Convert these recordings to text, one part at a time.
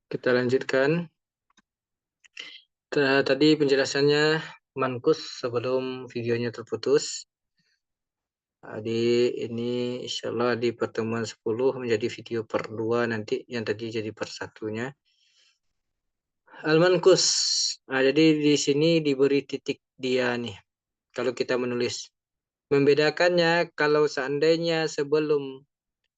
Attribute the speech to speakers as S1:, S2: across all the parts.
S1: Kita lanjutkan. Tadi penjelasannya mankus sebelum videonya terputus. Jadi ini insya Allah di pertemuan 10 menjadi video per 2 nanti, yang tadi jadi per 1-nya. Al-mankus. Nah, jadi di sini diberi titik dia nih. Kalau kita menulis. Membedakannya kalau seandainya sebelum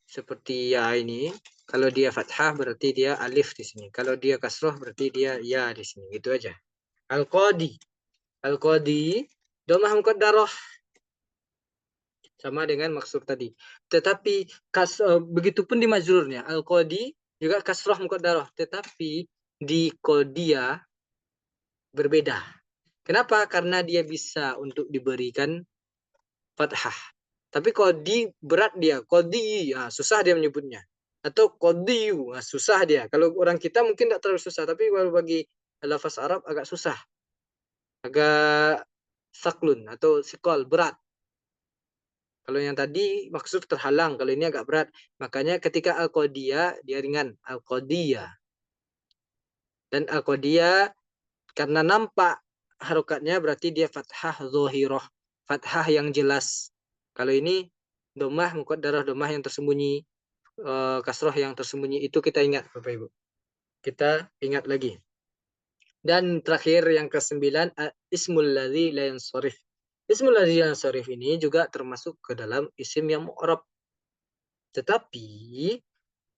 S1: seperti ya ini, kalau dia fathah berarti dia alif di sini. Kalau dia kasroh berarti dia ya di sini. Gitu aja. Al-Qadi. Al-Qadi domah muqaddarah sama dengan maksud tadi. Tetapi begitupun di majrurnya. Al-Qadi juga kasroh muqaddarah, tetapi di Qodiyah berbeda. Kenapa? Karena dia bisa untuk diberikan fathah. Tapi Qadi berat dia. Qadi, ya, susah dia menyebutnya. Atau Qadiyu, nah, susah dia. Kalau orang kita mungkin tidak terlalu susah, tapi kalau bagi lafaz Arab agak susah. Agak saklun atau sikol, berat. Kalau yang tadi maksud terhalang, kalau ini agak berat. Makanya ketika Al-Qadiyah, dia ringan. Al-Qadiyah. Dan Al-Qadiyah, karena nampak harokatnya, berarti dia fathah zohiroh. Fathah yang jelas. Kalau ini, domah, muqaddarah, domah yang tersembunyi. Kasroh yang tersembunyi. Itu kita ingat, Bapak Ibu. Kita ingat lagi. Dan terakhir yang ke-9, ismul ladzi la yansharif. Ismul ladzi la yansharif ini juga termasuk ke dalam isim yang mu'rab. Tetapi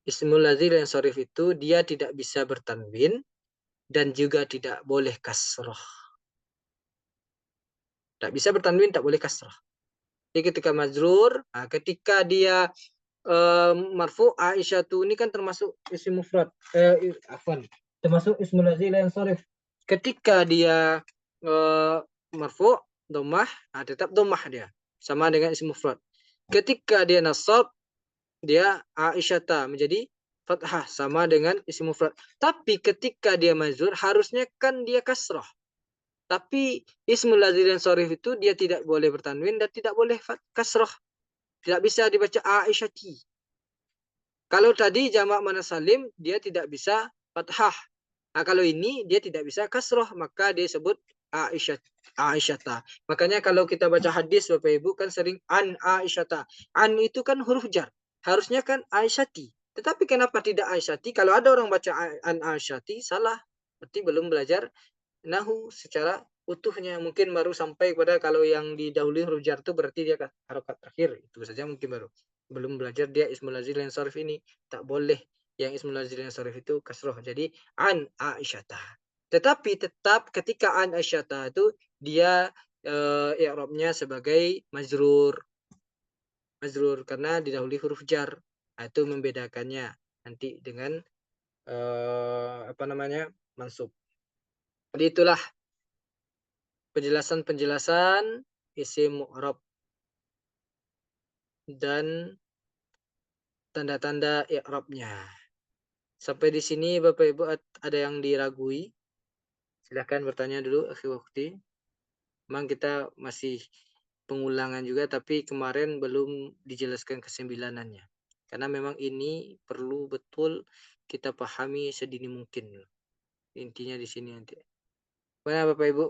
S1: ismul ladzi la yansharif itu dia tidak bisa bertanwin dan juga tidak boleh kasroh. Tidak bisa bertanwin, tak boleh kasroh. Jadi ketika majrur, ketika dia marfu, Aisyatu ini kan termasuk isim mufrad. Termasuk ismul ladzi la yansharif. Ketika dia marfu, dhammah, tetap dhammah dia. Sama dengan isim mufrad. Ketika dia nasab, dia Aisyata menjadi fathah sama dengan isim mufrad. Tapi ketika dia majrur harusnya kan dia kasrah. Tapi ismul ladzi yansharif itu dia tidak boleh bertanwin dan tidak boleh kasrah. Tidak bisa dibaca Aisyati. Kalau tadi jamak muannas salim dia tidak bisa fathah. Nah, kalau ini dia tidak bisa kasroh, maka dia sebut Aisyata. Makanya kalau kita baca hadis Bapak Ibu kan sering an Aisyata. An itu kan huruf jar. Harusnya kan Aisyati. Tetapi kenapa tidak Aisyati? Kalau ada orang baca an Aisyati, salah. Berarti belum belajar nahu secara utuhnya. Mungkin baru sampai pada kalau yang didahului huruf jar itu berarti dia harokat terakhir. Itu saja mungkin baru. Belum belajar dia ismul lazim yang sarif ini. Tak boleh yang ismul lazim yang sarif itu kasroh. Jadi an Aisyata. Tetapi tetap ketika an Aisyata itu dia i'rabnya sebagai majrur. Majrur karena didahului huruf jar. Nah, itu membedakannya nanti dengan mansub. Jadi itulah penjelasan-penjelasan isim mu'rab dan tanda-tanda i'rabnya. Sampai di sini Bapak Ibu ada yang diragui? Silahkan bertanya dulu, akhi wakti. Memang kita masih pengulangan juga, tapi kemarin belum dijelaskan kesembilanannya. Karena memang ini perlu betul kita pahami sedini mungkin. Intinya di sini nanti. Mana Bapak Ibu?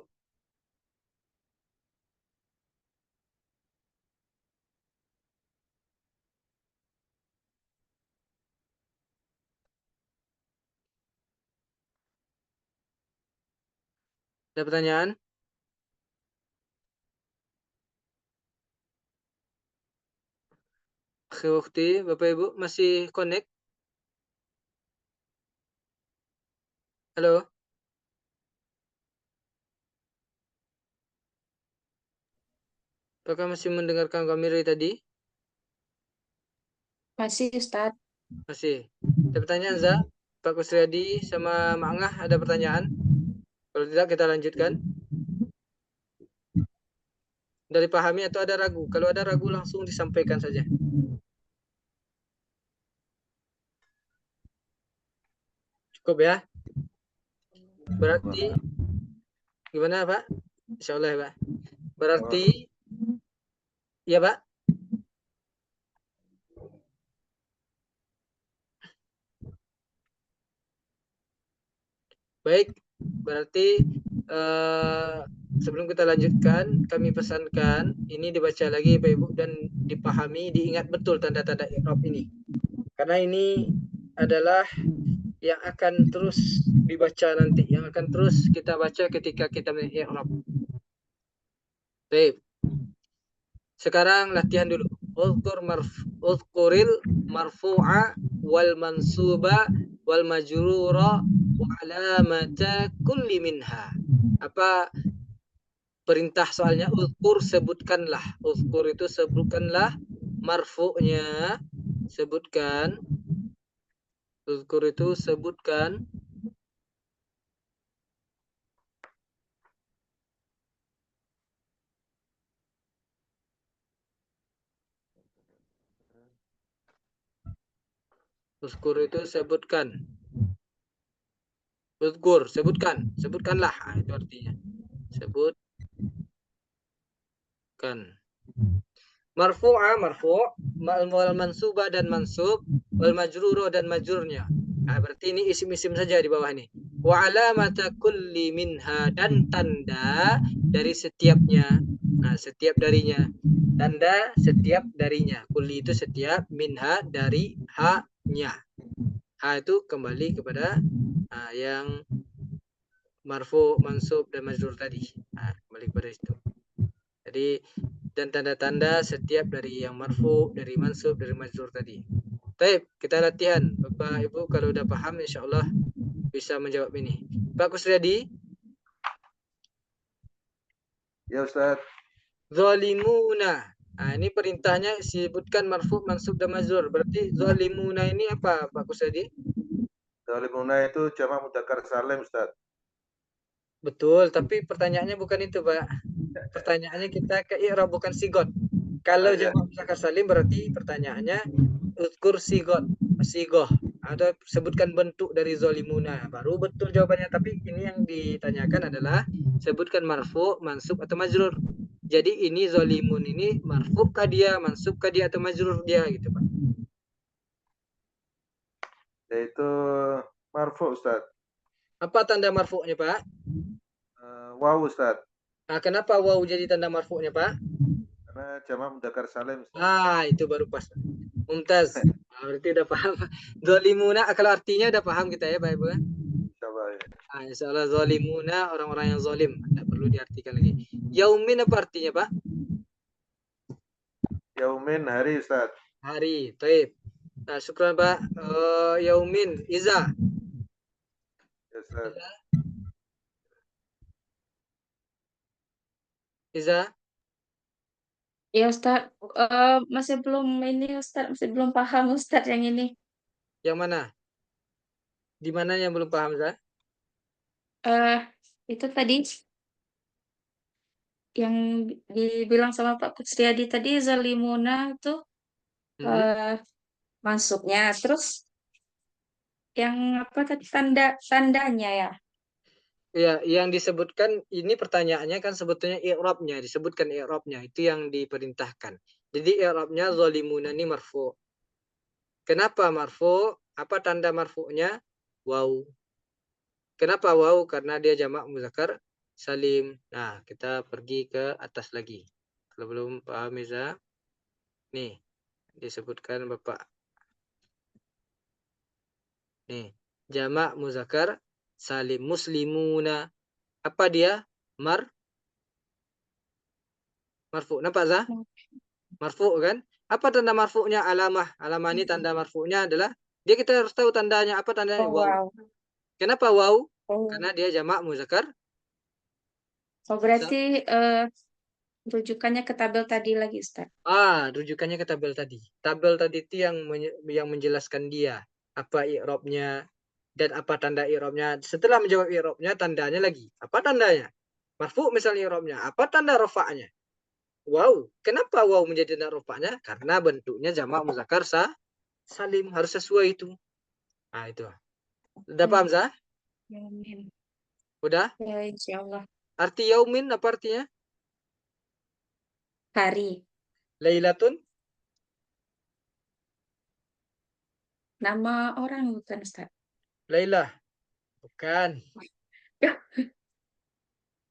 S1: Ada pertanyaan? Akhi wakti, Bapak Ibu masih connect? Halo? Apakah masih mendengarkan kami dari tadi?
S2: Masih, Ustadz.
S1: Masih. Ada pertanyaan, Za? Pak Kusriyadi sama Mak Angah ada pertanyaan? Kalau tidak, kita lanjutkan. Dari pahami atau ada ragu? Kalau ada ragu, langsung disampaikan saja. Cukup ya? Berarti, gimana Pak? Insya Allah ya Pak. Berarti, ya Pak? Baik, berarti sebelum kita lanjutkan, kami pesankan ini dibaca lagi Bapak Ibu dan dipahami, diingat betul tanda-tanda i'rab ini. Karena ini adalah yang akan terus dibaca nanti, yang akan terus kita baca ketika kita i'rab. Baik. Sekarang latihan dulu. Uzkuril marfu'a wal mansuba wal majrura wa alamata kulli minha. Apa perintah soalnya? Uzkur, sebutkanlah. Uzkur itu sebutkanlah, marfu'nya sebutkan. Uzkur itu sebutkan. Uzkur itu sebutkan. Uzkur, sebutkan. Sebutkanlah. Nah, itu artinya. Sebutkan. Marfu'a, marfu', wal mansuba dan mansub, wal majruro dan majrurnya. Nah, berarti ini isim-isim saja di bawah ini. Wa alamata kulli minha, dan tanda dari setiapnya. Nah, setiap darinya. Tanda setiap darinya. Kulli itu setiap, minha dari ha-nya. Ha itu kembali kepada yang marfu, mansub dan majrur tadi. Nah, kembali kepada itu. Jadi dan tanda-tanda setiap dari yang marfu, dari mansub, dari majrur tadi. Baik, kita latihan. Bapak Ibu kalau udah paham insya Allah bisa menjawab ini. Pak Kusriyadi.
S2: Ya Ustaz.
S1: Zalimuna. Nah, ini perintahnya sebutkan marfu, mansub dan majrur. Berarti zalimuna ini apa Pak Kusriyadi?
S2: Zalimuna itu jamak mudzakkar salim Ustaz.
S1: Betul, tapi pertanyaannya bukan itu, Pak. Pertanyaannya kita ke i'rab bukan sigot. Kalau
S2: Ya.
S1: jamak muzakkar salim berarti pertanyaannya uzkur sigoh atau sebutkan bentuk dari zolimuna. Baru betul jawabannya, tapi ini yang ditanyakan adalah sebutkan marfu, mansub atau majrur. Jadi ini zolimun ini marfu kah dia, mansub kah dia atau majrur dia gitu, Pak.
S2: Yaitu marfu Ustaz.
S1: Apa tanda marfu'nya, Pak?
S2: Waw Ustaz.
S1: Nah, kenapa waw jadi tanda marfu'nya, Pak?
S2: Karena jamak mudzakkar salim Ustaz.
S1: Itu baru pas. Mumtaz. Berarti udah paham. Zolimuna, kalau artinya udah paham kita ya, Pak Ibu.
S2: Insyaallah ya.
S1: Insya Allah zolimuna, orang-orang yang zolim. Tidak perlu diartikan lagi. Yaumin apa artinya, Pak?
S2: Yaumin hari Ustaz.
S1: Hari. Taib. Nah, syukran, Pak. Yaumin. Iza.
S2: Ya Ustaz.
S1: Iza.
S3: Ya Ustaz, masih belum ini Ustaz, masih belum paham Ustaz yang ini.
S1: Yang mana? Di mana yang belum paham, Iza?
S3: Itu tadi yang dibilang sama Pak Kusriyadi tadi zalimuna itu masuknya. Terus yang apa tadi tandanya ya?
S1: Ya, yang disebutkan ini pertanyaannya kan sebetulnya i'rabnya, disebutkan i'rabnya, itu yang diperintahkan. Jadi i'rabnya zalimuna ini marfu. Kenapa marfu? Apa tanda marfu'nya? Waw. Kenapa waw? Karena dia jamak muzakkar salim. Nah, kita pergi ke atas lagi. Kalau belum paham Iza, nih disebutkan Bapak. Nih, jamak muzakkar salim, muslimuna. Apa dia? Marfu. Nampak Za? Marfu kan? Apa tanda marfu'nya? Alamah. Alamah ini tanda marfu'nya adalah dia, kita harus tahu tandanya. Apa tandanya?
S3: Oh,
S1: Waw.
S3: wow.
S1: Kenapa waw?
S3: Oh,
S1: Karena dia jamak muzakkar.
S3: berarti rujukannya ke tabel tadi lagi Ustaz.
S1: Rujukannya ke tabel tadi. Tabel tadi itu yang menjelaskan dia apa i'rabnya dan apa tanda i'rabnya. Setelah menjawab i'rabnya, tandanya lagi. Apa tandanya? Marfu misalnya i'rabnya. Apa tanda rafa'nya? Wow. Kenapa wow menjadi tanda rafa'nya? Karena bentuknya jamak muzakkar salim, harus sesuai itu. Nah, itu. Udah paham, Zah?
S3: Yaumin.
S1: Udah?
S3: Ya, insyaallah.
S1: Arti yaumin apa artinya?
S3: Hari.
S1: Lailatun?
S3: Nama orang bukan Ustaz.
S1: Lailah. Bukan.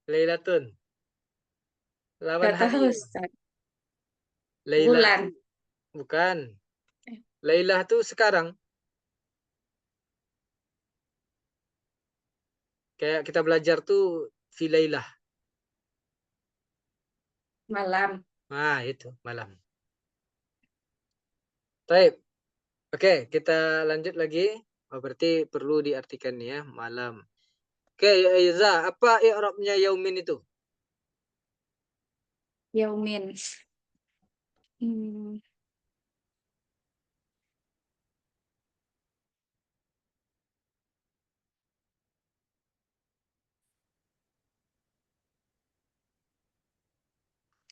S1: Lailatun. Lawan
S3: Gak tahu,
S1: hari.
S3: Ustaz.
S1: Laila
S3: Bulan.
S1: tuh bukan.
S3: Eh.
S1: Lailah tuh sekarang. Kayak kita belajar tuh fi lailah.
S3: Malam.
S1: Nah, itu malam. Baik. Oke, kita lanjut lagi. Oh, berarti perlu diartikan ya, malam. Oke, Iza, apa i'rabnya yaumin itu?
S3: Yaumin. Hmm,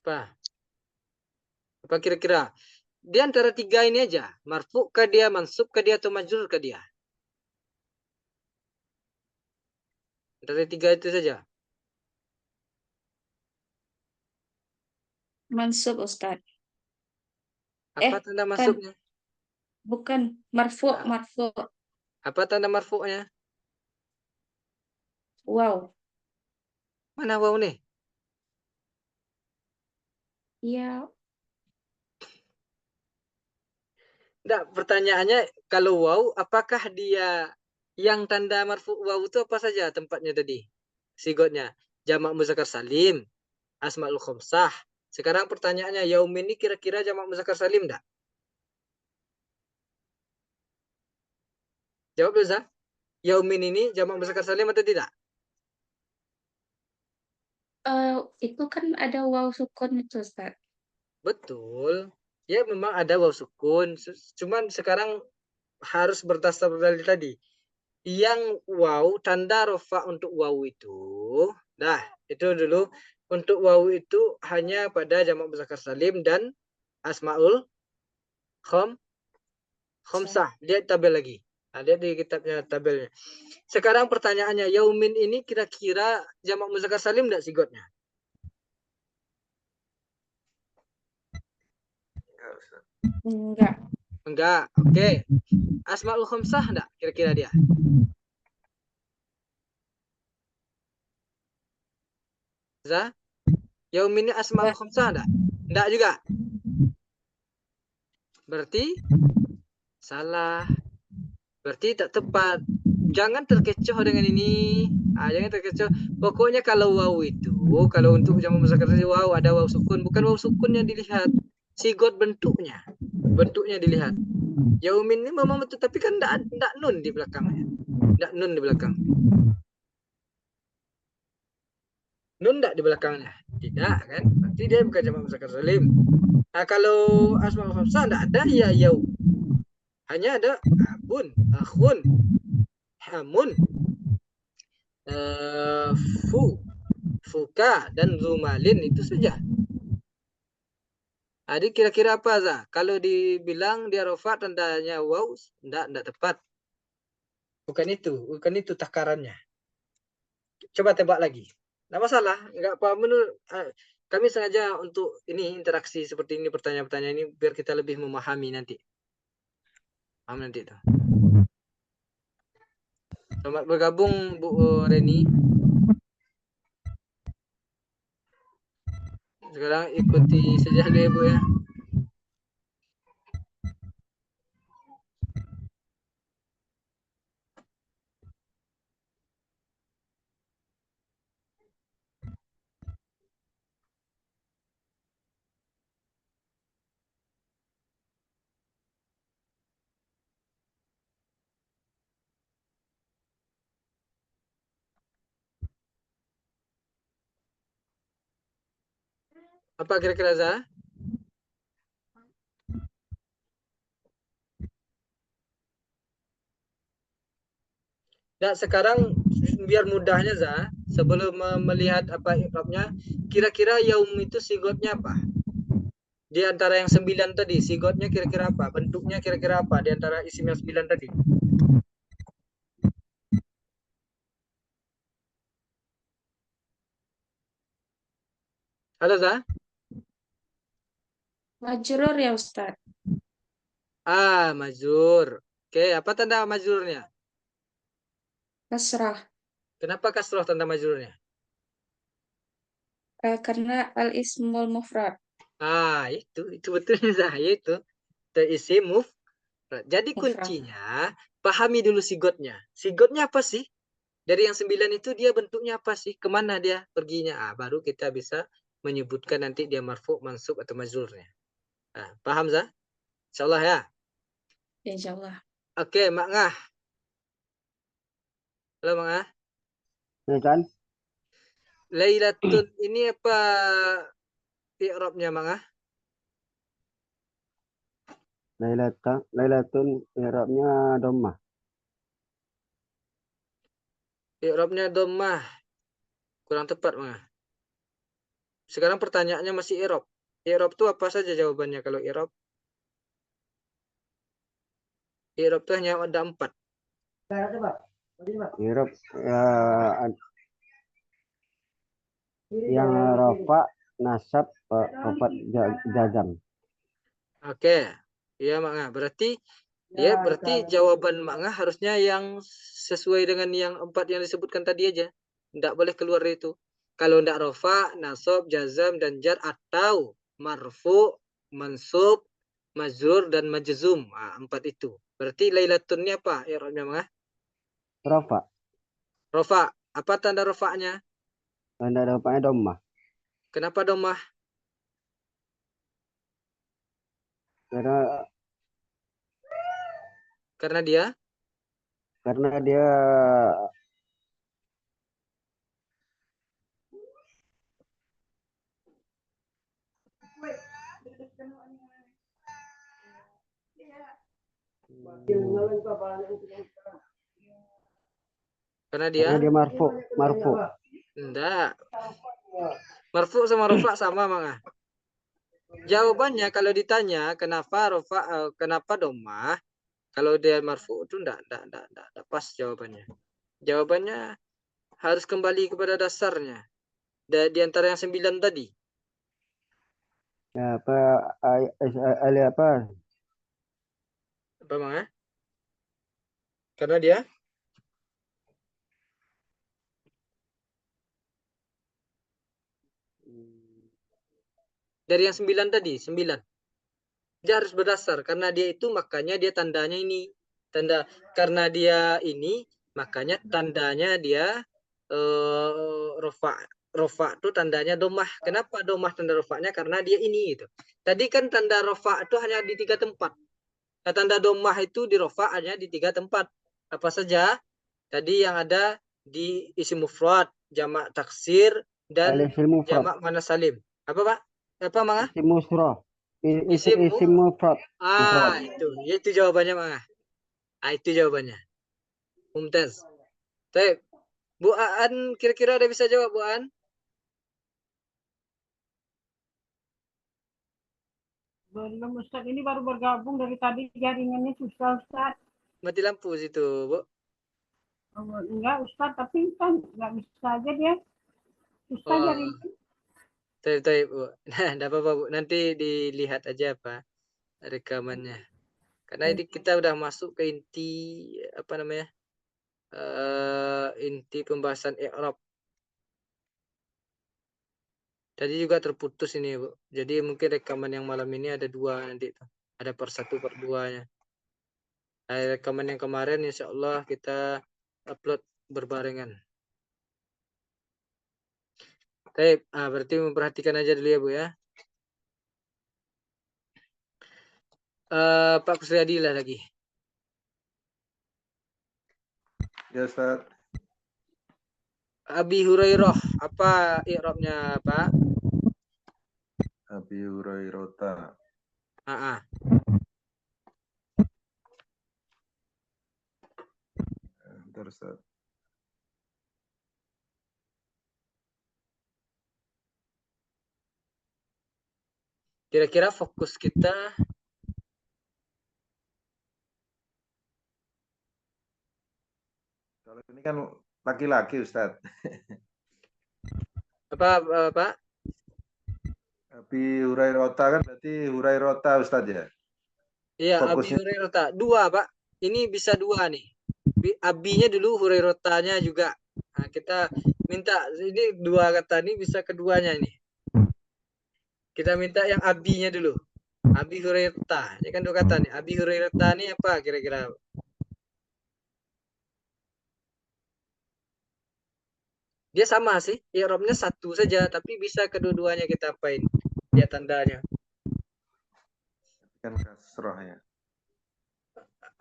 S1: Apa? Apa kira-kira? Di antara tiga ini aja. Marfu ke dia, mansub ke dia, atau majrur ke dia? Dari tiga itu saja.
S3: mansub, Ustaz.
S1: Apa tanda
S3: Kan.
S1: mansubnya?
S3: Bukan. Marfu,
S1: Nah,
S3: marfu.
S1: apa tanda marfu'nya?
S3: Wow.
S1: Mana waw nih?
S3: Iya.
S1: Enggak, pertanyaannya kalau waw, apakah dia yang tanda marfu waw itu apa saja tempatnya tadi? Sigotnya. Jamak muzakkar salim, asmaul khamsah. Sekarang pertanyaannya, yaumin ini kira-kira jamak muzakkar salim enggak? Jawab dulu, Zah. Yaumin ini jamak muzakkar salim atau tidak?
S3: Itu kan ada wow sukun itu, Ustaz.
S1: Betul. Ya memang ada waw sukun. Cuman sekarang harus berdasar dari tadi. Yang waw, tanda rofa untuk waw itu. Nah, itu dulu. Untuk waw itu hanya pada jamak muzakkar salim dan asmaul khamsah. Lihat tabel lagi. Nah, lihat di kitabnya tabelnya. Sekarang pertanyaannya, yaumin ini kira-kira jamak muzakkar salim enggak sigotnya?
S2: Enggak, Ustaz.
S3: Enggak.
S1: Enggak. Oke. Asmaul khamsah enggak kira-kira dia? Za? Yaumin ini asmaul
S3: Enggak.
S1: khamsah enggak? Enggak juga. Berarti salah. Berarti tak tepat. Jangan terkecoh dengan ini. Jangan terkecoh. Pokoknya kalau waw itu, kalau untuk jamak muzakkar salim waw ada waw sukun, bukan waw sukun yang dilihat. Sigot bentuknya. Bentuknya dilihat. Yaumin ini memang betul, tapi kan enggak nun di belakangnya. Enggak nun di belakang. Nun enggak di belakangnya. Tidak kan? Berarti dia bukan jamak muzakkar salim. Nah, kalau asmaul khamsah enggak ada ya yau. Hanya ada abun, akhun, hamun, fu, fuka, dan zumalin, itu saja. Jadi kira-kira apa, Za? Kalau dibilang dia rofa tandanya waw, enggak tepat. Bukan itu takarannya. Coba tebak lagi. Enggak masalah, enggak apa menurut kami sengaja untuk ini interaksi seperti ini, pertanyaan-pertanyaan ini biar kita lebih memahami nanti. Paham nanti itu. Selamat bergabung Bu Reni. Sekarang ikuti saja dulu ya Bu ya. Apa kira-kira, Za? Nah, sekarang biar mudahnya, Za, sebelum melihat apa i'rabnya, kira-kira yaum itu sigotnya apa? Di antara yang 9 tadi, sigotnya kira-kira apa? Bentuknya kira-kira apa di antara isim yang 9 tadi? Halo, Za?
S3: Majrur ya, Ustaz.
S1: Majrur. Oke, apa tanda majrurnya?
S3: kasrah.
S1: Kenapa kasroh tanda majrurnya?
S3: Karena al-ismul mufrad.
S1: Itu betulnya saya itu. Isim mufrad. Jadi
S3: Mufrad.
S1: kuncinya pahami dulu sigotnya. Sigotnya apa sih? Dari yang 9 itu dia bentuknya apa sih? Kemana dia perginya? Baru kita bisa menyebutkan nanti dia marfu, mansub atau majrurnya. Paham Zah? Insyaallah ya.
S3: Insyaallah.
S1: Oke, Mak Ngah. Halo Mak Ngah.
S4: Ya kan?
S1: Lailatun ini apa i'rabnya Mak Ngah?
S4: Lailatun i'rabnya dhammah.
S1: I'rabnya dhammah. Kurang tepat Mak Ngah. Sekarang pertanyaannya masih i'rab. I'rab itu apa saja jawabannya kalau i'rab? I'rab itu hanya ada 4.
S4: I'rab yang rafa, nasab, khafat, jazam.
S1: Oke. Iya Mak Ngah. Berarti jawaban Mak Ngah harusnya yang sesuai dengan yang 4 yang disebutkan tadi aja. Tidak boleh keluar itu. Kalau tidak rofa, nasab, jazam, dan jar atau marfu, mansub, majrur, dan majzum. 4 itu. Berarti lailatun ini apa? I'rabnya Mak Ngah?
S4: Rafa,
S1: Rofa. Apa tanda rofanya?
S4: tanda rafanya dhammah.
S1: Kenapa domah?
S4: Karena
S1: Karena dia
S4: karena dia marfu.
S1: Enggak. Marfu sama rofa sama Mak. Jawabannya kalau ditanya kenapa domah, kalau dia marfu itu enggak pas jawabannya. Jawabannya harus kembali kepada dasarnya. Di antara yang 9 tadi.
S4: Ya, apa?
S1: Apa Mak? Karena dia dari yang 9 tadi, 9. Dia harus berdasar karena dia itu makanya dia tandanya ini. Karena dia ini makanya tandanya dia rofa itu tandanya domah. Kenapa domah tanda rofanya? Karena dia ini gitu. Tadi kan tanda rofa itu hanya di 3 tempat. Nah, tanda domah itu di rofa hanya di 3 tempat. Apa saja? Tadi yang ada di isim mufrad, jamak taksir, dan jamak muannats salim. Apa Pak? Apa Mang?
S4: Isim musyrah.
S1: Isim
S4: mufrad.
S1: Itu jawabannya Mang. Itu jawabannya. Mumtaz. Baik. Bu Aan kira-kira ada bisa jawab Bu Aan?
S5: Belum Ustaz, ini baru bergabung dari tadi jaringannya susah Ustaz.
S1: Mati lampu situ, Bu.
S5: Enggak Ustaz, tapi kan nggak bisa aja dia. Susah jaringan.
S1: Baik, Bu. Nah, enggak apa-apa, Bu. Nanti dilihat aja apa rekamannya. Karena ini kita udah masuk ke inti apa namanya? Inti pembahasan i'rab. Tadi juga terputus ini, Bu. Jadi mungkin rekaman yang malam ini ada 2 nanti tuh. Ada part 1, part 2-nya. Rekaman yang kemarin insya Allah kita upload berbarengan. Baik, berarti memperhatikan aja dulu ya Bu ya. Pak Kusriyadi lah lagi.
S2: Ya Ustaz.
S1: Abi Hurairah, apa i'rabnya Pak?
S2: Abi Hurairah. Bentar Ustaz.
S1: Kira-kira fokus kita
S2: Kalau ini kan laki-laki Ustaz.
S1: apa Pak?
S2: Abi Hurairah kan berarti Hurairah Ustaz ya?
S1: Iya,
S2: Fokusnya.
S1: Abi Hurairah. 2 Pak. Ini bisa 2 nih. Abinya dulu, Hurairotanya juga. Nah, kita minta ini dua kata ini bisa keduanya ini. Kita minta yang abinya dulu. Abi Hurairah. Ini kan dua kata nih. Abi Hurairah ini apa kira-kira? Dia sama sih, i'rabnya satu saja, tapi bisa kedua-duanya kita apain. Dia tandanya.
S2: Kan kasroh ya.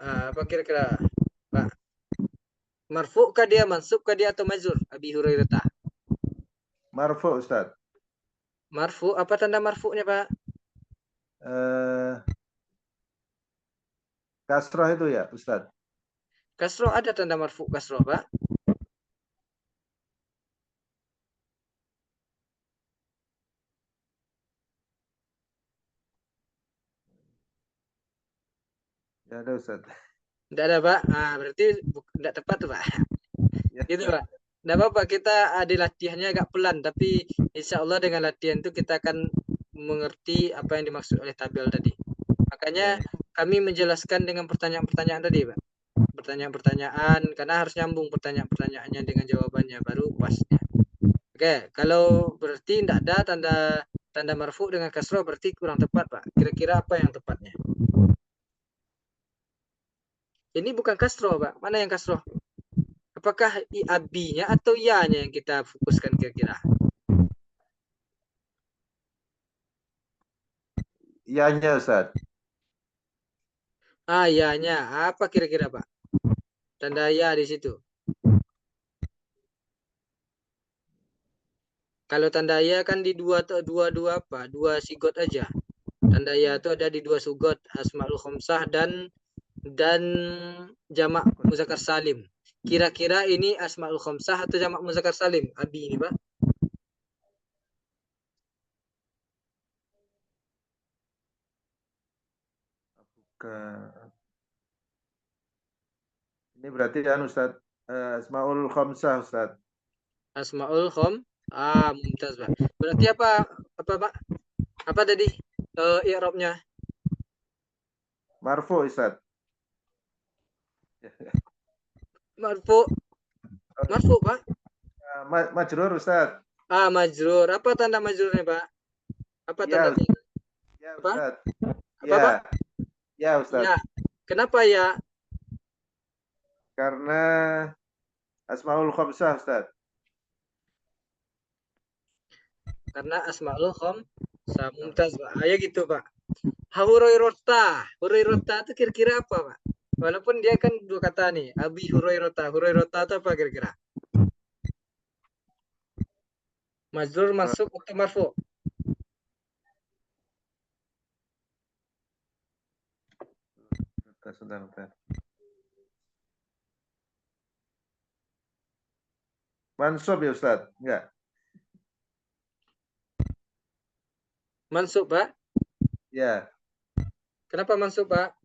S1: Apa kira-kira, Pak? Marfu kah dia, mansub kah dia, atau majrur? Abi Hurairah.
S2: Marfu Ustaz.
S1: Marfu, apa tanda marfu'nya, Pak?
S2: Kasroh itu ya Ustaz.
S1: Kasroh, ada tanda marfu kasroh, Pak?
S2: Ya ada Ustaz.
S1: Tidak ada, Pak. Berarti tidak tepat tuh, Pak.
S2: Ya.
S1: Gitu, Pak. Tidak apa-apa, kita ada latihannya agak pelan, tapi insya Allah dengan latihan itu kita akan mengerti apa yang dimaksud oleh tabel tadi. Makanya kami menjelaskan dengan pertanyaan-pertanyaan tadi, Pak. Pertanyaan-pertanyaan, karena harus nyambung pertanyaan-pertanyaannya dengan jawabannya, baru pasnya. Oke, kalau berarti tidak ada tanda marfu dengan kasroh, berarti kurang tepat, Pak. Kira-kira apa yang tepatnya? Ini bukan kasroh, Pak. Mana yang kasroh? Apakah abinya atau ya-nya yang kita fokuskan kira-kira?
S2: Ya-nya Ustaz.
S1: Ya-nya. Apa kira-kira, Pak? Tanda ya di situ. Kalau tanda ya kan di dua apa? Dua sigot aja. Tanda ya itu ada di dua sigot, asmaul khamsah dan jamak muzakkar salim. Kira-kira ini asmaul khamsah atau jamak muzakkar salim? Abi ini, Pak.
S2: Ini berarti kan Ustaz Asmaul Khamsah Ustaz.
S1: Asmaul mumtaz, Pak. Berarti apa Pak? Apa tadi i'rabnya?
S2: Marfu Ustaz.
S1: Marfu, Pak.
S2: Majrur Ustaz.
S1: Majrur. Apa tanda majrurnya, Pak? Apa tanda?
S2: Ya
S1: Apa?
S2: Ustaz.
S1: Apa, Pak?
S2: Ya Ustaz.
S1: Ya. Kenapa ya?
S2: Karena Asmaul Khamsah Ustaz.
S1: Karena asmaul khamsah, mumtaz, Pak. Ya gitu, Pak. Hurairah itu kira-kira apa, Pak? Walaupun dia kan dua kata nih, Abi Hurairah itu apa kira-kira? Majrur, masuk atau marfu?
S2: Sebentar. Mansub ya Ustaz? Enggak.
S1: Mansub, Pak?
S2: Ya.
S1: Kenapa mansub, Pak?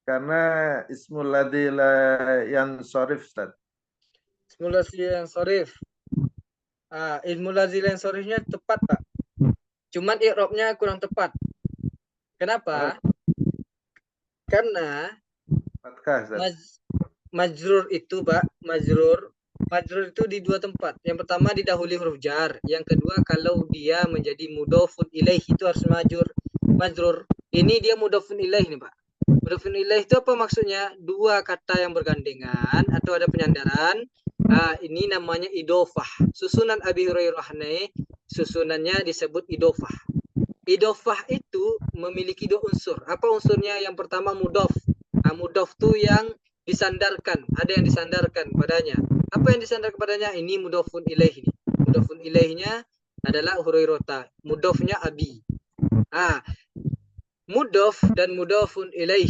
S2: Karena ismul ladzi la yansharif Ustaz.
S1: Ismul ladzi yansharif. Ismul ladzi yansharifnya tepat, Pak. Cuman i'rabnya kurang tepat. Kenapa? Karena majrur itu, Pak, majrur itu di dua tempat. Yang pertama didahului huruf jar, yang kedua kalau dia menjadi mudhofun ilaih itu harus majrur. Ini dia mudhofun ilaih nih, Pak. Mudhofun ilaih itu apa maksudnya? Dua kata yang bergandengan atau ada penyandaran. Ini namanya idofah. Susunan Abi Hurairah nih, susunannya disebut idofah. Idofah itu memiliki dua unsur. Apa unsurnya? Yang pertama mudhof. Mudhof itu yang disandarkan, ada yang disandarkan padanya. Apa yang disandarkan padanya? Ini mudhofun ilaih. Mudhofun ilaihnya adalah Hurairah. Mudhofnya Abi. Mudhof dan mudhofun ilaih.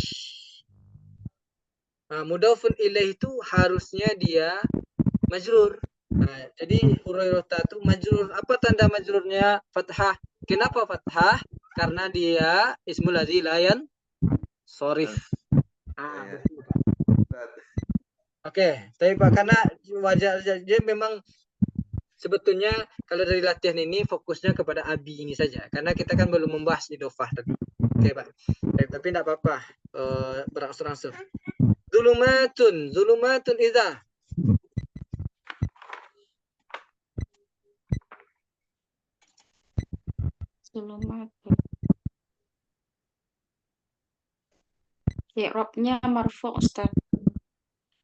S1: Mudhofun ilaih itu harusnya dia majrur. Jadi Hurairah itu majrur. Apa tanda majrurnya? Fathah. Kenapa fathah? Karena dia ismul ladzi la yansharif. Oke, tapi Pak, karena wajar dia memang sebetulnya kalau dari latihan ini fokusnya kepada Abi ini saja, karena kita kan belum membahas idofah tadi. Oke, Pak. Tapi tidak apa-apa. serang-serang. Zulumatun idza.
S3: Zulumatun. I'rabnya marfu Ustaz.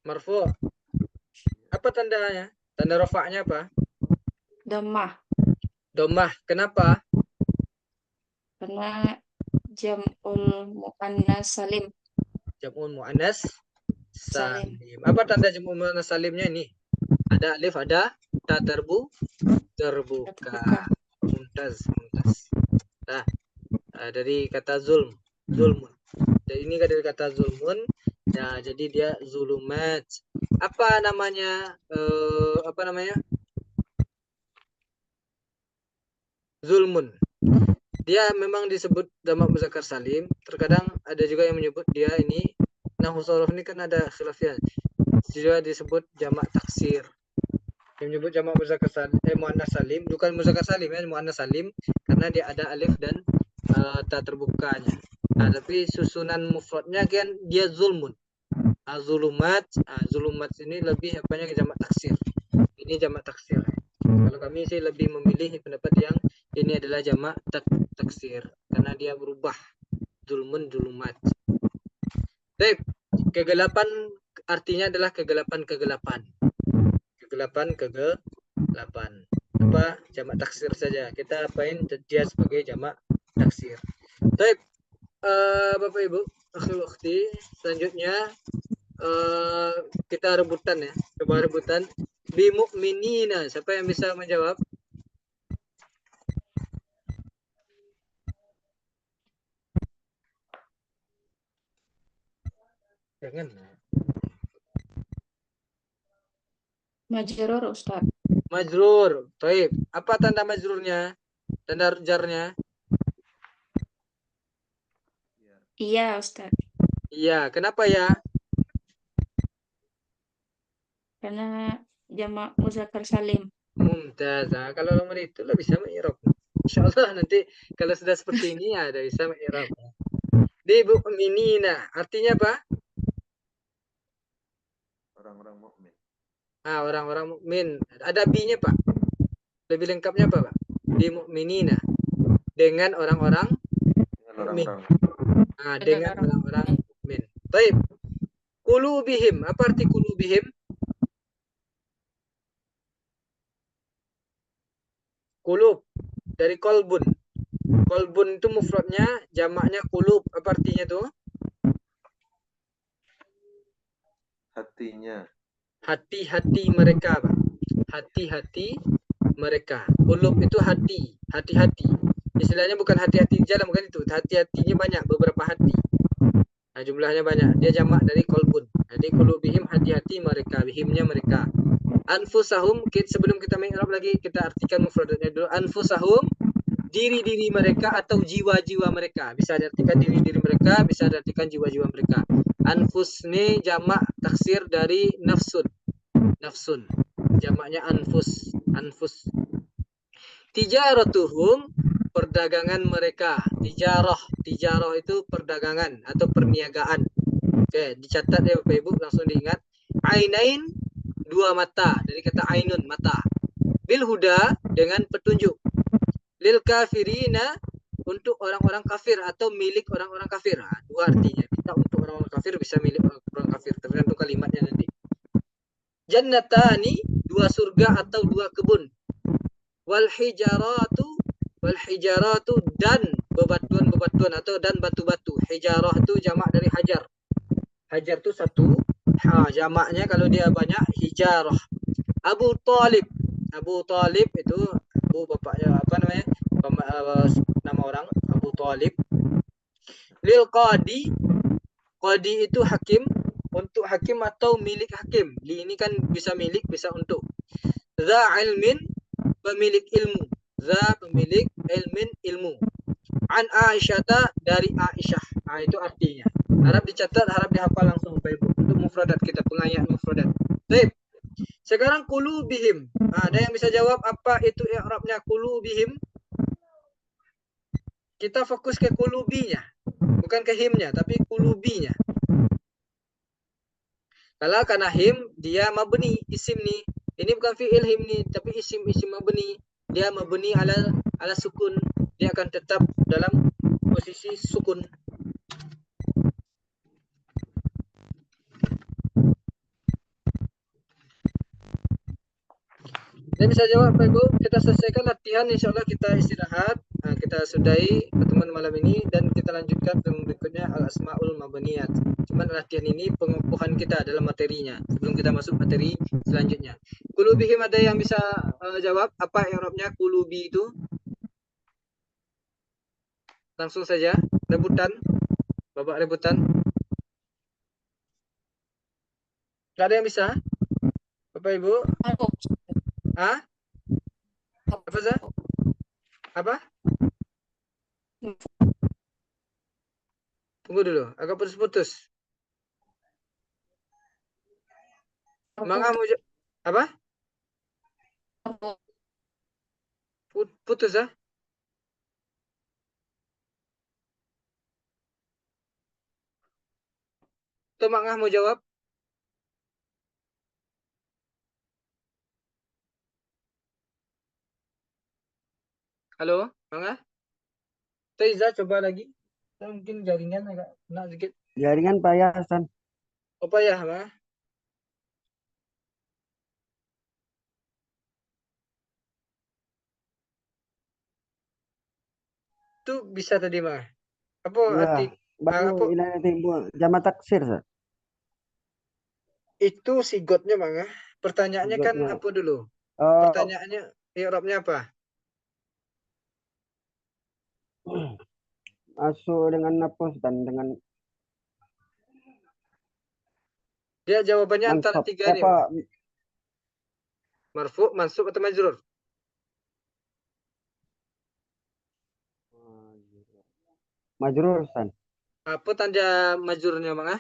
S1: Marfu. Apa tandanya? Tanda rafa'nya apa?
S3: Dhammah.
S1: Dhammah. Kenapa?
S3: Karena jam'ul muannas salim.
S1: Jam'ul muannas
S3: Salim.
S1: salim. Apa tanda jam'ul muannas salimnya ini? Ada alif, ada ta terbuka.
S3: Terbuka.
S1: Mumtaz. Nah, dari kata zulmun. Jadi ini dari kata zulmun. Nah, jadi dia zulumat. Apa namanya? Zulmun. Dia memang disebut jamak muzakkar salim. Terkadang ada juga yang menyebut dia ini nahwu shorof ini kan ada khilafiyah. Juga disebut jamak taksir. Yang menyebut jamak muzakkar salim, muannas salim, bukan muzakkar salim ya, muannas salim karena dia ada alif dan ta terbukanya. Nah, tapi susunan mufradnya kan dia zulmun. Zulumat, zulumat ini lebih apanya ke jamak taksir. Ini jamak taksir. Kalau kami sih lebih memilih pendapat yang ini adalah jamak taksir karena dia berubah. Zulmun, zulumat. Baik, kegelapan artinya adalah kegelapan. Apa? Jamak taksir saja. Kita apain dia sebagai jamak taksir. Baik, Bapak Ibu, akhir-akhir selanjutnya kita rebutan ya. Coba rebutan. Bimu'minina. Siapa yang bisa menjawab? Jangan.
S3: Majrur Ustaz.
S1: Majrur. Baik. Apa tanda majrurnya? Tanda jarnya?
S3: Iya Ustaz.
S1: Iya. Kenapa ya?
S3: Karena jamak muzakkar salim.
S1: Mumtaz. Nah, kalau nomor itu lo bisa mengi'rab. Insyaallah nanti kalau sudah seperti ini ya ada bisa mengi'rab. Di mu'minina artinya apa?
S2: Orang-orang mukmin.
S1: Orang-orang mukmin. Ada bi-nya, Pak. Lebih lengkapnya apa, Pak? Di mu'minina. Dengan orang-orang mukmin. Dengan orang-orang mukmin. Baik. Qulubihim. Apa arti qulubihim? Qulub dari kolbun. Kolbun itu mufradnya, jamaknya qulub. Apa artinya tuh?
S2: Hatinya.
S1: Hati-hati mereka, Pak. Hati-hati mereka. Qulub itu hati, hati-hati. Istilahnya bukan hati-hati di jalan, bukan itu. Hati-hatinya banyak, beberapa hati. Nah, jumlahnya banyak. Dia jamak dari kolbun. Jadi qulubihim hati-hati mereka, bihimnya mereka. Anfusahum, sebelum kita mengi'rab lagi, kita artikan mufradatnya dulu. Anfusahum, diri-diri mereka atau jiwa-jiwa mereka. Bisa diartikan diri-diri mereka, bisa diartikan jiwa-jiwa mereka. Anfus ini jamak taksir dari nafsun. Nafsun. Jamaknya anfus. Anfus. Tijaratuhum, perdagangan mereka. Tijarah itu perdagangan atau perniagaan. Oke, dicatat ya Bapak Ibu, langsung diingat. Ainain, dua mata. Dari kata ainun, mata. Bil huda, dengan petunjuk. Lil kafirina, untuk orang-orang kafir atau milik orang-orang kafir. Dua artinya. Bisa untuk orang-orang kafir, bisa milik orang-orang kafir. Tergantung kalimatnya nanti. Jannatani, dua surga atau dua kebun. Wal hijaratu dan bebatuan atau dan batu-batu. Hijarah itu jamak dari hajar. Hajar itu satu. Jamaknya kalau dia banyak hijarah. Abu Talib itu Abu bapaknya apa namanya? Nama orang Abu Talib. Lil qadi itu hakim, untuk hakim atau milik hakim. Li ini kan bisa milik, bisa untuk. Za ilmin, pemilik ilmu. Za pemilik ilmin, ilmu. An Aisyata, dari Aisyah. Itu artinya. Harap dicatat, harap dihafal langsung Bapak Ibu. Untuk mufradat kita, pengayaan mufradat. Baik. Sekarang qulubihim. Ada yang bisa jawab apa itu i'rabnya qulubihim? Kita fokus ke qulubinya. Bukan ke himnya, tapi qulubinya. Kalau karena him dia mabni isim nih. Ini bukan fi'il him nih, tapi isim mabni. Dia mabni ala sukun. Dia akan tetap dalam posisi sukun. Dan bisa jawab Pak Ibu, kita selesaikan latihan, insya Allah kita istirahat. Nah, kita sudahi pertemuan malam ini dan kita lanjutkan pertemuan berikutnya al-asma'ul mabniyat. Cuman latihan ini pengukuhan kita dalam materinya sebelum kita masuk materi selanjutnya. Kulubihim, ada yang bisa jawab apa i'rabnya kulubi itu? Langsung saja, rebutan. Bapak rebutan. Gak ada yang bisa? Bapak Ibu? Hah? Apa sih? Apa? Tunggu dulu, agak putus-putus. Mangga mau apa? Putus ah? Tuh Mangga mau jawab? Halo, Mangga? Teiza coba lagi. Mungkin jaringan agak kena sedikit.
S4: Jaringan payah, Hasan.
S1: Apa ya, Mangga? Itu bisa tadi mah. Apa
S4: Ya,
S1: arti
S4: baru
S1: apa
S4: ilahnya timbul. Jama taksir, Sir.
S1: itu sigotnya Mangga? Pertanyaannya kan
S4: Sigotnya.
S1: apa dulu?
S4: Oh,
S1: Pertanyaannya i'rabnya apa?
S4: masuk dengan apa, dan dengan
S1: Dia jawabannya antara
S4: mansab.
S1: tiga nih,
S4: Apa?
S1: Mangga. Marfu, mansub atau majrur?
S4: Majrur, Hasan.
S1: Apa tanda majrurnya, Mangga?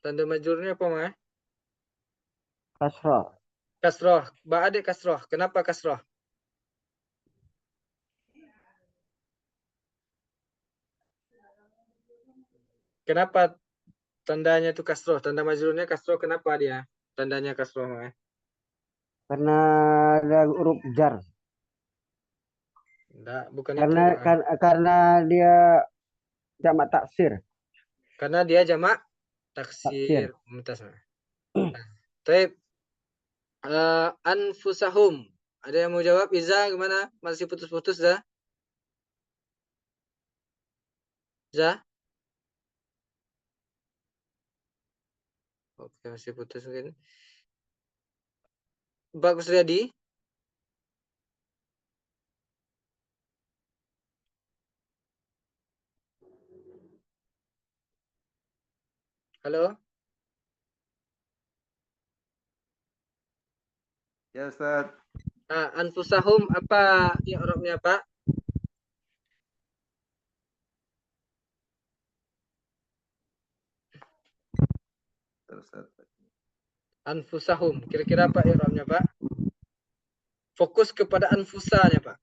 S1: Tanda majrurnya apa, Mangga?
S4: Kasrah.
S1: Kasroh. Ba'ade kasroh. Kenapa kasroh? Kenapa tandanya itu kasroh? Tanda majrurnya kasroh. Kenapa dia? Tandanya kasroh, Mangga?
S4: Karena ada huruf jar.
S1: Enggak, bukan itu.
S4: Karena karena dia jamak taksir.
S1: Karena dia jamak
S4: Taksir.
S1: taksir. Mumtaz. Taib. Anfusahum. Ada yang mau jawab? Iza gimana? Masih putus-putus dah? Za? Oke, masih putus mungkin. Pak Kusriyadi? Halo?
S2: Ya Ustaz.
S1: Anfusahum apa i'rabnya, Pak?
S2: Ustaz.
S1: Anfusahum. Kira-kira apa i'rabnya, Pak? Fokus kepada anfusanya, Pak.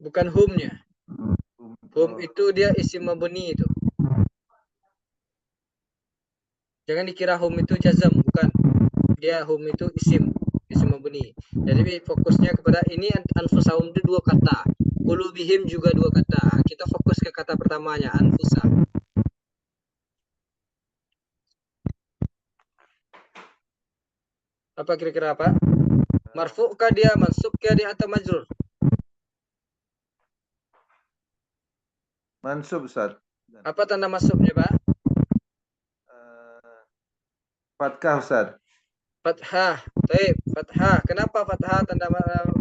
S1: Bukan humnya. Hum itu dia isim mabni itu. Jangan dikira hum itu jazam, bukan. Dia hum itu isim mabni. Jadi fokusnya kepada ini anfusahum itu dua kata. Qulubihim juga dua kata. Kita fokus ke kata pertamanya, anfusa. Apa kira-kira apa? Marfu kah dia, mansub kah dia, atau majrur?
S2: Mansub Ustaz.
S1: Apa tanda masuknya, Pak?
S2: Fathah Ustaz.
S1: Fathah. Baik, fathah. Kenapa fathah tanda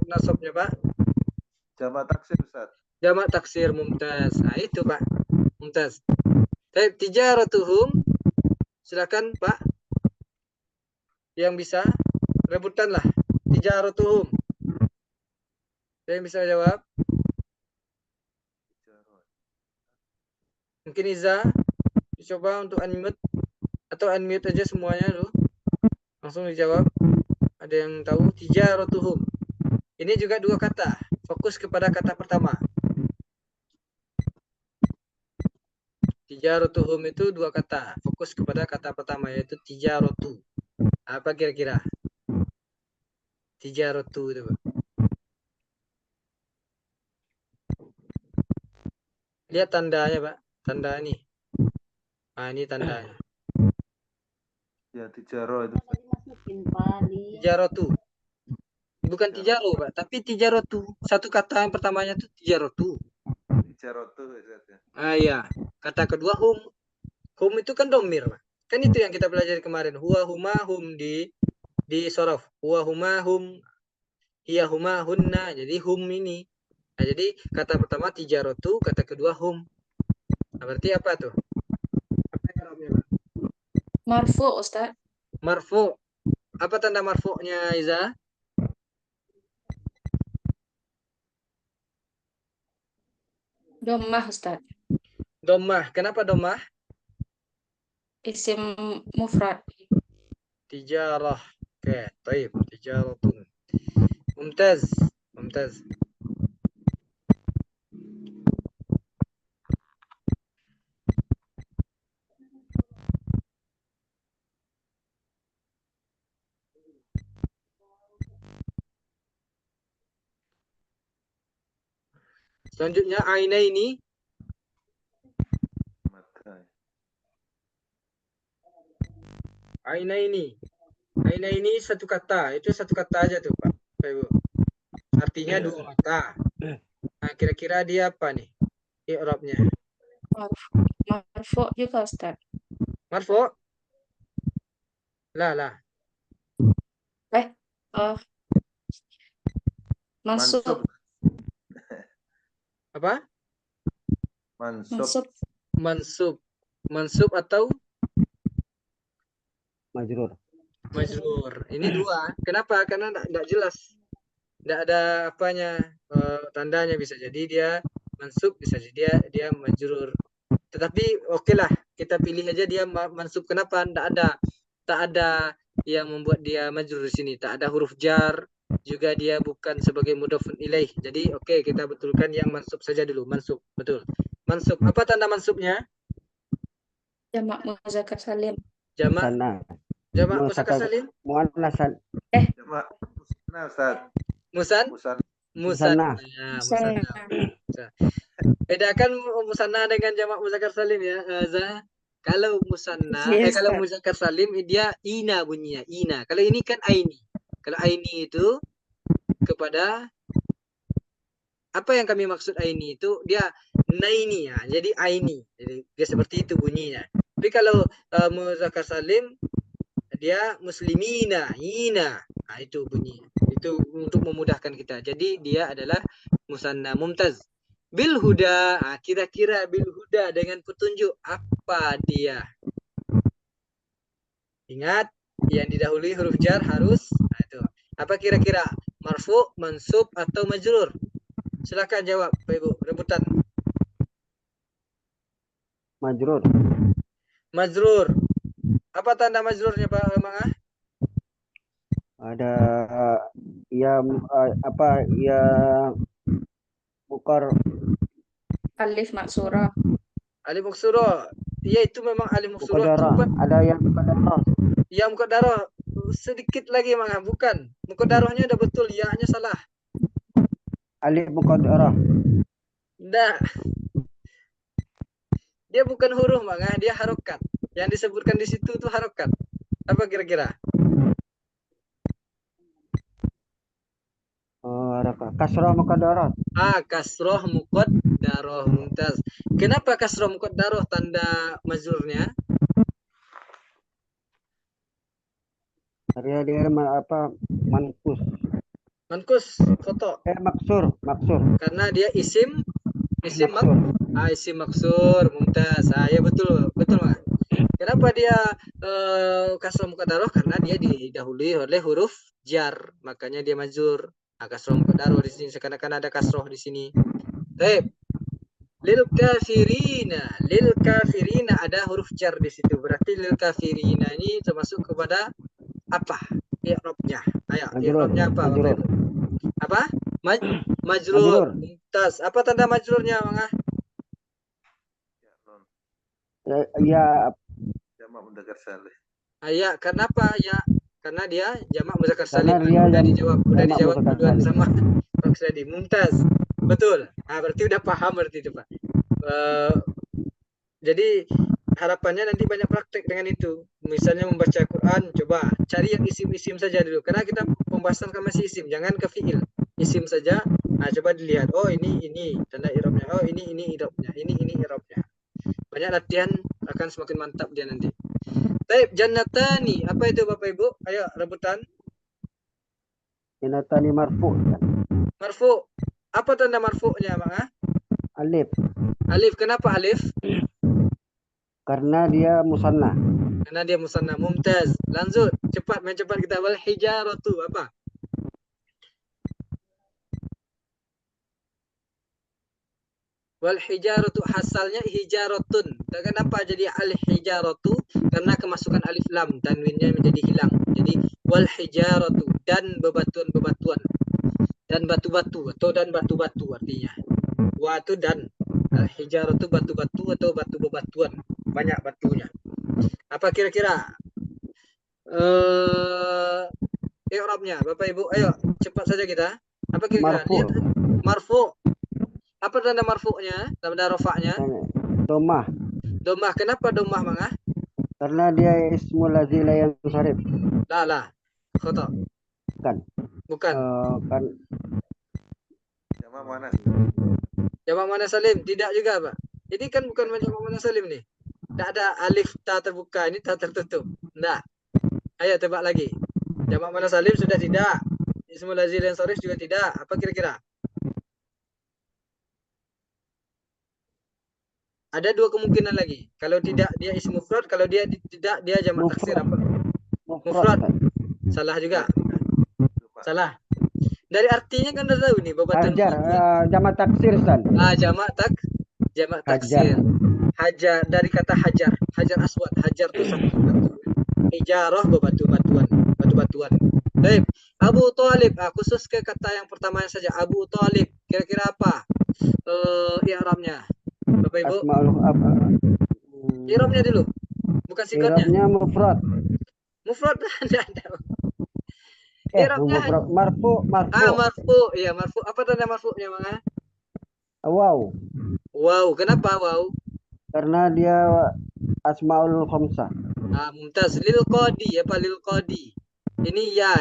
S1: nasabnya, Pak?
S2: Jamak taksir Ustaz.
S1: Jamak taksir, mumtaz. Nah, itu, Pak. Mumtaz. Baik, tijaratuhum. Silakan, Pak. Yang bisa rebutan lah. Tijaratuhum. Saya yang bisa jawab. Mungkin Iza coba untuk unmute atau unmute aja semuanya dulu. Langsung dijawab. Ada yang tahu? Tijaratuhum. Ini juga dua kata. Fokus kepada kata pertama. Tijaratuhum itu dua kata. Fokus kepada kata pertama yaitu tijaratu. Apa kira-kira? Tijaratu itu, Pak. Lihat tandanya, Pak. Tanda ini. Nah, ini tandanya.
S2: Ya, tijaro itu.
S5: Dimasukin pali.
S1: Tijaratu. Bukan tijaro, Pak, tapi tijaratu. Satu kata yang pertamanya itu tijaratu.
S2: Tijaro tuh Ustaz, ya.
S1: Ah iya. Kata kedua hum. Hum itu kan domir, Pak. Kan itu yang kita pelajari kemarin. Huwa huma hum di sorof. Huwa huma hum. Hiya huma hunna. Jadi hum ini. Nah, jadi kata pertama tijaratu, kata kedua hum. Nah, berarti apa tuh? Apa i'rabnya, Pak?
S3: Marfu, Ustaz.
S1: Marfu. Apa tanda marfu'nya, Iza?
S3: Dhammah, Ustaz.
S1: Dhammah. Kenapa dhammah?
S3: Isim mufrad.
S1: Tijarah. Oke, baik. Tijaratun. Mumtaz. Mumtaz. Selanjutnya ainaini.
S2: Mata.
S1: Ainaini. Ainaini satu kata. Itu satu kata aja tuh, Pak. Bapak, Ibu. Artinya
S2: Iya.
S1: dua mata. Nah, kira-kira dia apa nih? I'rabnya.
S3: Marfu juga, Ustaz.
S1: Marfu? Lah.
S3: Oh, mansub.
S2: Mansub.
S1: Apa?
S2: Mansub.
S3: Mansub.
S1: Mansub. Mansub atau
S4: Majrur.
S1: majrur. Ini dua. Kenapa? Karena tidak jelas. Tidak ada apanya, tandanya. Bisa jadi dia mansub, bisa jadi dia majrur. Tetapi oke lah, kita pilih aja dia mansub. Kenapa? Tak ada yang membuat dia majrur di sini. Tak ada huruf jar. Juga dia bukan sebagai mudhafun ilaih. Jadi oke, kita betulkan yang mansub saja dulu. Mansub, betul. Mansub. Apa tanda mansubnya?
S3: Jamak muzakkar salim.
S1: Jamak muzakkar salim.
S4: Muannas
S2: Jamak musanna Ustaz.
S1: Musan.
S4: Musanna.
S1: Musanna. Bedakan musanna dengan jamak muzakkar salim ya, Za. Kalau musanna,
S3: Yes,
S1: kalau
S3: Pak.
S1: muzakkar salim dia ina bunyinya, ina. Kalau ini kan aini. Kalau aini itu kepada apa yang kami maksud aini itu dia naini ya. Jadi aini. Jadi dia seperti itu bunyinya. Tapi kalau muzakkar salim dia muslimina, ina. Nah, itu bunyinya. Itu untuk memudahkan kita. Jadi dia adalah musanna. Mumtaz. Bil huda. Nah, kira-kira bil huda dengan petunjuk apa dia? Ingat, yang didahului huruf jar harus. Nah, itu. Apa kira-kira? Marfu, mansub, atau majrur? Silakan jawab, Bapak Ibu. Rebutan.
S4: Majrur.
S1: Majrur. Apa tanda majrurnya, Pak Mangah?
S4: Ada ya bukar
S3: Alif maksurah.
S1: Alif maksuro. Ya itu memang alif maksuro.
S4: muqaddarah. Ada yang muqaddarah.
S1: Ya muqaddarah sedikit lagi Mangah, bukan. Muqaddarahnya udah betul, ya-nya salah.
S4: Alif muqaddarah.
S1: Nah. Dia bukan huruf Mangah, dia harokat. Yang disebutkan di situ tuh harokat. Apa kira-kira?
S4: Kasrah muqaddarah.
S1: Kasroh muqaddaroh. Mumtaz. Kenapa kasroh muqaddaroh tanda majrurnya?
S4: Dia mankus.
S1: Mankus, foto.
S4: Maksur.
S1: Karena dia isim
S4: Maksur.
S1: isim maksur. Mumtaz. Ya betul Mak. Kenapa dia kasroh muqaddaroh? Karena dia didahului oleh huruf jar, makanya dia majrur. Kasroh muqaddaroh di sini seakan-akan ada kasroh di sini. Baik. Lil kafirina ada huruf jar di situ. Berarti lil kafirina ini termasuk kepada apa? I'rabnya. Ayo,
S4: Majrur.
S1: i'rabnya apa, Bapak
S4: Majrur.
S1: Ibu? Apa? Majrur.
S4: Majrur.
S1: Mumtaz. Apa tanda majrurnya, Bang?
S2: Ya, non.
S4: Ya,
S2: Jamak mudzakkar salih.
S1: Ya, karena apa? Ya, karena dia jamak muzakkar
S4: karena
S1: salim.
S4: dia
S1: Udah
S4: jamak
S1: dijawab
S4: muzakkar
S1: duluan
S4: salim.
S1: sama Pak Sredi. Mumtaz. Betul. Berarti udah paham berarti itu, Pak. Jadi harapannya nanti banyak praktek dengan itu. Misalnya membaca Quran, coba cari yang isim-isim saja dulu. Karena kita pembahasan kan masih isim, jangan ke fiil. Isim saja. Coba dilihat. Oh, ini tanda i'rabnya. Oh, ini i'rabnya. Ini i'rabnya. Banyak latihan akan semakin mantap dia nanti. Baik, jannatani. Apa itu Bapak Ibu? Ayo rebutan.
S4: Jannatani marfu.
S1: Marfu. Apa tanda marfu'nya, Bang?
S4: Alif.
S1: Alif. Kenapa alif?
S4: Karena dia musanna.
S1: Karena dia musanna. Mumtaz. Lanjut. Cepat, main cepat kita. Wal hijaratu. Apa? Wal hijaratu asalnya hijaratun. Kenapa jadi al hijaratu? Karena kemasukan alif lam, tanwinnya menjadi hilang. Jadi wal hijaratu, dan bebatuan-bebatuan. Dan batu-batu atau dan batu-batu artinya. Wa itu dan al hijaratu batu-batu atau batu bebatuan. Banyak batunya. Apa kira-kira? I'rabnya Bapak Ibu, ayo cepat saja kita. Apa kira-kira?
S4: Marfu.
S1: Marfu. Apa tanda marfu'nya? Tanda rafa'nya?
S4: Domah.
S1: Domah. Kenapa domah, Bang?
S4: Karena dia ismul ladzi la yansharif.
S1: Lah. Khata. Bukan.
S4: Kan
S2: Jamak mana?
S1: Jamak mana salim? Tidak juga, Pak. Ini kan bukan jamak mana salim nih. Tidak ada alif ta terbuka, ini ta tertutup. Enggak. Ayo tebak lagi. Jamak mana salim sudah tidak. Ismul ladzi la yansharif juga tidak. Apa kira-kira? Ada dua kemungkinan lagi. Kalau tidak dia isim mufrad, kalau dia tidak dia jamak taksir. Apa? Mufrad. Salah juga. Salah. Dari artinya kan udah tahu nih bebatuan.
S4: hajar. Jamak taksir, Ustaz.
S1: Jamak taksir. Hajar dari kata hajar. Hajar aswad. Hajar itu satu batu. Hijarah bebatuan. Baik. Abu Thalib. Khusus ke kata yang pertama saja. Abu Thalib. Kira-kira apa? I'rabnya. Bapak Ibu.
S4: Asmaul apa?
S1: I'rabnya dulu. Bukan sikatnya.
S4: I'rabnya mufrad.
S1: Mufrad ada. I'rabnya
S4: Mufrad. Marfu.
S1: Marfu. Iya, marfu. Apa tanda marfu'nya, Bang?
S4: Wow.
S1: Wow. Kenapa wow?
S4: Karena dia asmaul khamsah.
S1: Mumtaz. Lil qadi. Apa lil qadi? Ini ya.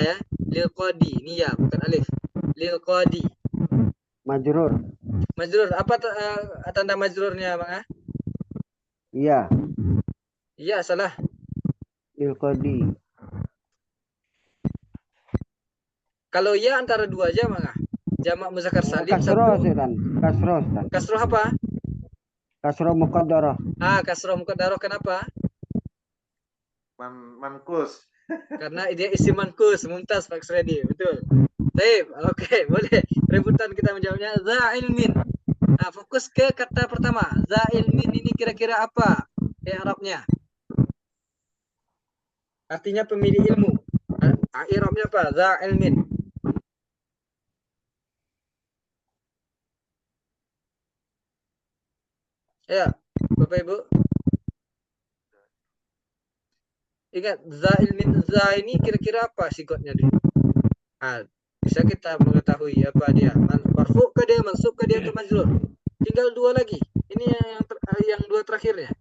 S1: Lil qadi. Ini ya, bukan alif. Lil qadi.
S4: Majrur.
S1: Majrur. Apa tanda majrurnya, Bang?
S4: Iya.
S1: Iya, salah.
S4: Lil qadi.
S1: Kalau ya antara dua aja, Bang. Jamak muzakkar salim
S4: Kasroh,
S1: satu.
S4: Ustaz. Kasroh, Ustaz.
S1: Kasroh apa?
S4: Kasroh muqaddarah.
S1: Kasroh muqaddarah. Kenapa?
S2: Mankus.
S1: Karena dia isim mankus. Mumtaz, Pak Sredi. Betul. Baik, oke, boleh. Rebutan kita menjawabnya. Za ilmin. Fokus ke kata pertama. Za ilmin ini kira-kira apa? I'rabnya. Artinya pemilik ilmu. I'rabnya apa? Za ilmin. Ya, Bapak Ibu. Ingat, za ilmin. Za ini kira-kira apa sikotnya dulu? Bisa kita mengetahui apa dia. Marfu ke dia, mansub ke dia, ke majrur. Tinggal dua lagi. Ini yang dua terakhirnya.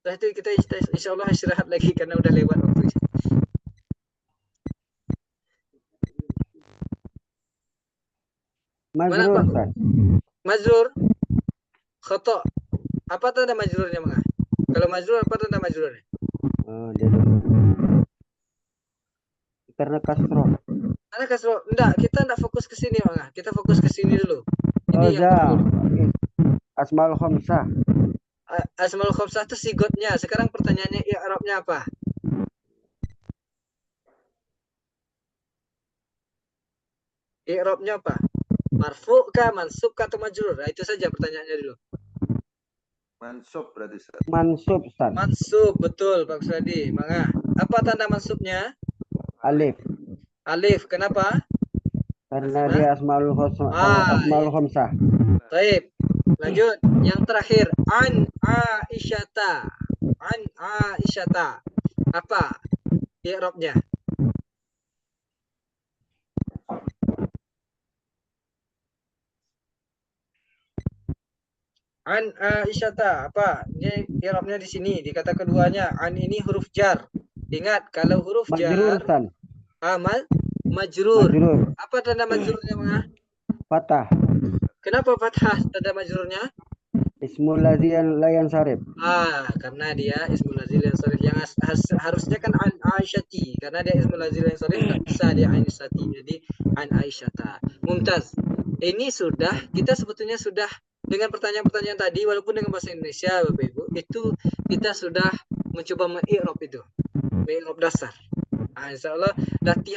S1: Setelah itu kita insya Allah istirahat lagi karena udah lewat waktu.
S4: Majrur, Ustaz.
S1: Majrur. Khata. Apa tanda majrurnya, Bang? Kalau majrur apa tanda majrurnya?
S4: Karena kasroh.
S1: Karena kasroh. Enggak, kita enggak fokus ke sini, Bang. Kita fokus ke sini dulu. Ini yang
S4: Asmaul khamsah.
S1: Asmaul khamsah itu sigotnya. Sekarang pertanyaannya i'rabnya apa? I'rabnya apa? Marfu kah, mansub kah, atau majrur? Itu saja pertanyaannya dulu.
S2: Mansub berarti.
S4: Mansub, Ustaz.
S1: Mansub, betul Pak Sredi. Mangga. Apa tanda mansubnya?
S4: Alif.
S1: Alif. Kenapa?
S4: Karena
S1: Asma.
S4: dia asmaul khamsah.
S1: Baik. Lanjut. Yang terakhir. An Aisyata. An Aisyata. Apa i'rabnya? An Aisyata. Apa? Ini i'rabnya di sini. Di kata keduanya. An ini huruf jar. Ingat, kalau huruf
S4: Majrur,
S1: jar.
S4: Ustaz.
S1: Amal majrur.
S4: Majrur.
S1: Apa tanda majrurnya, Manga?
S4: Fathah.
S1: Kenapa fathah tanda majrurnya?
S4: Ismul ladzi la yansarif.
S1: Karena dia ismul lazil yang sharif. Yang harusnya kan an Aisyati, karena dia ismul lazil yang sharif, tak bisa dia Aisyati. Jadi an Aisyata. Mumtaz. Ini kita sebetulnya sudah dengan pertanyaan-pertanyaan tadi, walaupun dengan bahasa Indonesia, Bapak Ibu, itu kita sudah mencoba mengi'rab itu. Mengi'rab dasar. Insya Allah latih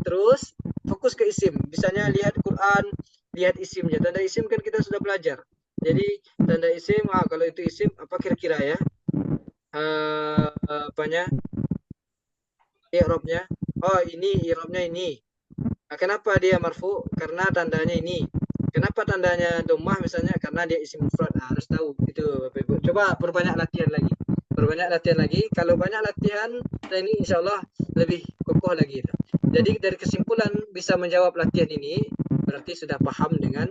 S1: terus, fokus ke isim. Misalnya lihat Quran, lihat isimnya. Tanda isim kan kita sudah belajar. Jadi tanda isim, kalau itu isim apa kira-kira ya? Apanya? I'rabnya. Oh, ini i'rabnya ini. Kenapa dia marfu? Karena tandanya ini. Kenapa tandanya dhammah misalnya? Karena dia isim mufrad. Harus tahu itu Bapak Ibu. Coba perbanyak latihan lagi. Kalau banyak latihan, ini insya Allah lebih kokoh lagi. Jadi dari kesimpulan bisa menjawab latihan ini, berarti sudah paham dengan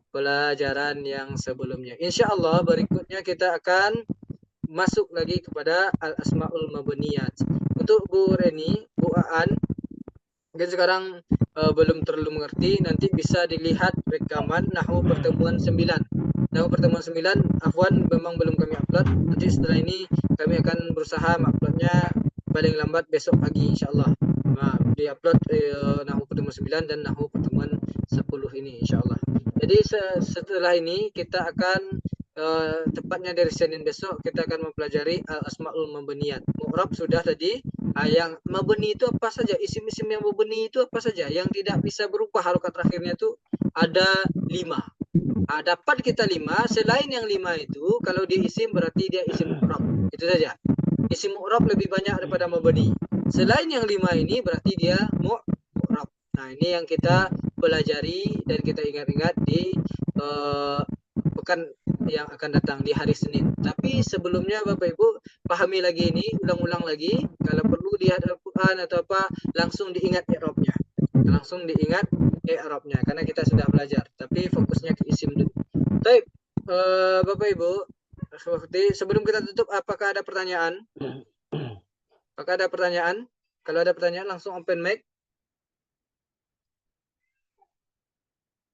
S1: pelajaran yang sebelumnya. Insya Allah berikutnya kita akan masuk lagi kepada al-asma'ul mabniyat. Untuk Bu Reni, Bu Aan, mungkin sekarang belum terlalu mengerti, nanti bisa dilihat rekaman Nahwu pertemuan 9. Nahwu pertemuan 9, Afwan, memang belum kami upload. Nanti setelah ini kami akan berusaha uploadnya paling lambat besok pagi insyaallah. Di-upload Nahwu pertemuan 9 dan Nahwu pertemuan 10 ini insyaallah. Jadi setelah ini kita akan tepatnya dari Senin besok kita akan mempelajari al-asmaul mabniyat. Mu'rab sudah tadi. Yang mabni itu apa saja? Isim-isim yang mabni itu apa saja? Yang tidak bisa berubah harokat terakhirnya itu ada 5. Dapat kita 5. Selain yang 5 itu, kalau dia isim berarti dia isim mu'rab. Itu saja. Isim mu'rab lebih banyak daripada mabni. Selain yang 5 ini berarti dia mu'rab. Nah, ini yang kita pelajari dan kita ingat-ingat di pekan yang akan datang di hari Senin. Tapi sebelumnya Bapak Ibu pahami lagi ini, ulang-ulang lagi. Kalau perlu lihat Al-Quran atau apa, langsung diingat i'rabnya. Karena kita sudah belajar. Tapi fokusnya ke isim dulu. Baik, Bapak Ibu, sebelum kita tutup, apakah ada pertanyaan? Kalau ada pertanyaan langsung open mic.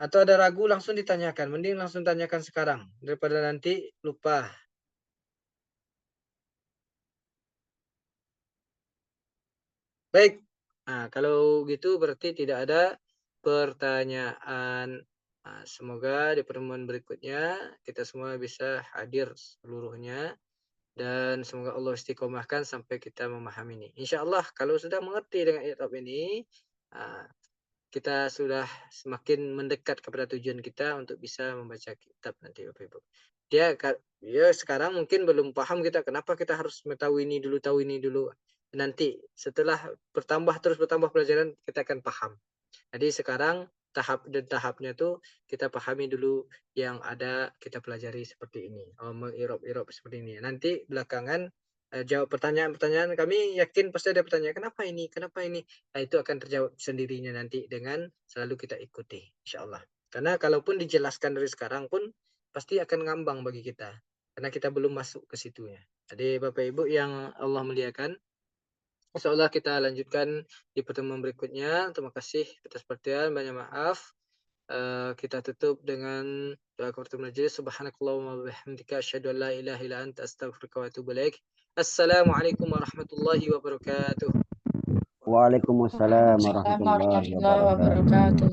S1: Atau ada ragu langsung ditanyakan. Mending langsung tanyakan sekarang daripada nanti lupa. Baik. Kalau gitu berarti tidak ada pertanyaan. Semoga di pertemuan berikutnya kita semua bisa hadir seluruhnya. Dan semoga Allah istiqomahkan sampai kita memahami ini. Insya Allah kalau sudah mengerti dengan i'rab ini, kita sudah semakin mendekat kepada tujuan kita untuk bisa membaca kitab nanti Bapak Ibu. Dia sekarang mungkin belum paham kita kenapa kita harus tahu ini dulu. Nanti setelah bertambah pelajaran kita akan paham. Jadi sekarang tahapnya tuh kita pahami dulu yang ada kita pelajari seperti ini. Mengirop seperti ini. Nanti belakangan jawab pertanyaan-pertanyaan, kami yakin pasti ada pertanyaan kenapa ini. Nah, itu akan terjawab sendirinya nanti dengan selalu kita ikuti insyaallah. Karena kalaupun dijelaskan dari sekarang pun pasti akan ngambang bagi kita karena kita belum masuk ke situnya. Jadi Bapak Ibu yang Allah muliakan, insyaallah kita lanjutkan di pertemuan berikutnya. Terima kasih atas perhatian, banyak maaf. Kita tutup dengan doa kafaratul majelis. Subhanakallahumma wa bihamdika asyhadu an la ilaha illa anta astaghfiruka wa atubu ilaik. Assalamualaikum warahmatullahi wabarakatuh.
S4: Waalaikumsalam warahmatullahi wabarakatuh.